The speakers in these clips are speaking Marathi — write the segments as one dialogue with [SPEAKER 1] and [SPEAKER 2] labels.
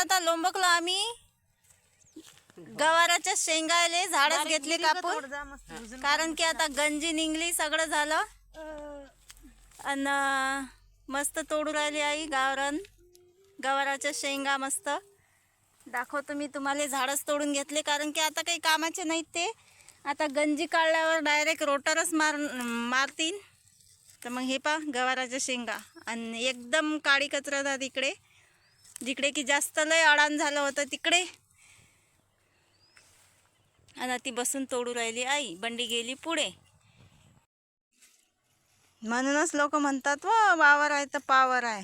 [SPEAKER 1] आता लोंबकलो आम्ही गवाराच्या शेंगाले झाडच घेतले कापून, कारण की आता गंजी निघली, सगळं झालं. आणि मस्त तोडू राहिली आई गावरान गवाराच्या शेंगा. मस्त दाखवतो मी तुम्हाला. झाडच तोडून घेतले कारण की आता काही कामाचे नाहीत ते. आता गंजी काढल्यावर डायरेक्ट रोटरच मारतील. तर मग हे पा गवाराच्या शेंगा, आणि एकदम काळी कचरा इकडे, जिकडे की जास्त लय अडाण झालं होतं तिकडे. आणि ती बसून तोडू राहिली आई. बंडी गेली पुढे. म्हणूनच लोक म्हणतात व वावर आहे तर पावर आहे.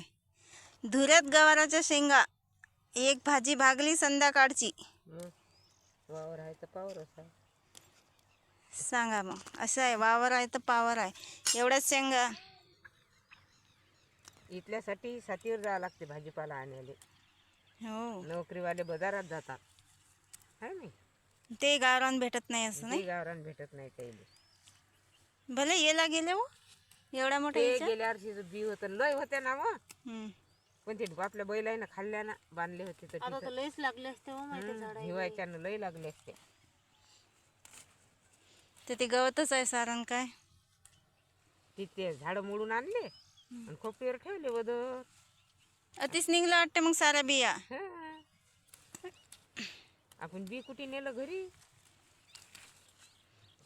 [SPEAKER 1] धुऱ्यात गवाराच्या शेंगा, एक भाजी भागली संध्याकाळची.
[SPEAKER 2] वावर आहे तर पावर आहे.
[SPEAKER 1] सांगा मग, असं आहे वावर आहे तर पावर आहे. एवढ्याच शेंगा.
[SPEAKER 2] इथल्यासाठी सातीवर जावं लागते भाजीपाला आणायला.
[SPEAKER 1] हो,
[SPEAKER 2] नोकरीवाले बाजारात जातात है नाही.
[SPEAKER 1] ते गावरान भेटत नाही असं नाही.
[SPEAKER 2] गावरान भेटत नाही त्याला.
[SPEAKER 1] भले येला गेले हो एवढ्या मोठ्या
[SPEAKER 2] ते
[SPEAKER 1] ह्याच्यात.
[SPEAKER 2] गेल्या वर्षी बी होतं लय होते ना मग.
[SPEAKER 1] हम्म.
[SPEAKER 2] पण ते आपल्या बैलांना खाल्ल्याना बांधले होते तर तिथं.
[SPEAKER 3] लयच लागले असते हो माहिती झाड.
[SPEAKER 2] हिवाळ्याच्यानं लय लागले असते.
[SPEAKER 1] तर ते गवतच आहे सारण काय.
[SPEAKER 2] तिथे झाडं मोडून आणले आणि खोपटीवर ठेवले बदल.
[SPEAKER 1] अतिच निघलं वाटते मग साऱ्या बिया.
[SPEAKER 2] आपण बी कुठे नेलं घरी.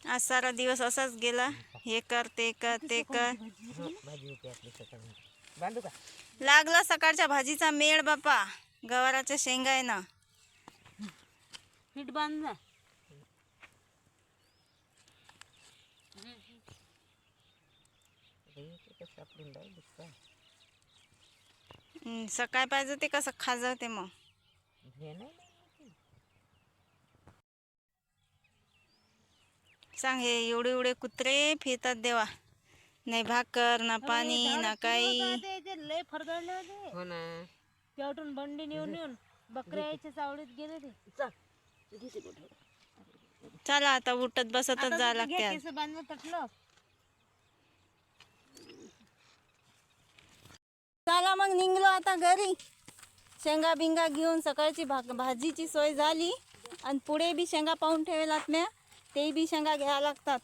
[SPEAKER 1] आज सारा दिवस असाच गेला. हे कर ते कर ते कर.
[SPEAKER 2] भाजी होती आपली सकाळी. बांधू का?
[SPEAKER 1] लागला सकाळच्या भाजीचा मेळ बापा. गवाराच्या शेंगा आहे ना.
[SPEAKER 3] नीट बांध जा.
[SPEAKER 1] सकाळ पाहिजे ते कसं खाजवते मग. सांग, हे एवढे एवढे कुत्रे फिरतात देवा. नाही भाकर ना पाणी ना काही.
[SPEAKER 3] लय फरदळले होते.
[SPEAKER 2] हो ना.
[SPEAKER 3] तेवटून बंडी नेऊन नेऊन बकऱ्याच्या चावडीत गेले ते.
[SPEAKER 1] चला आता उठत बसतच जा लागते आज.
[SPEAKER 3] केस बांधलं तटलं.
[SPEAKER 1] चला मग निघलो आता घरी. शेंगा बिंगा घेऊन सकाळची भाजीची सोय झाली. आणि पुढे बी शेंगा पाहून ठेवलात म्या. ते बी शेंगा घ्यायला लागतात.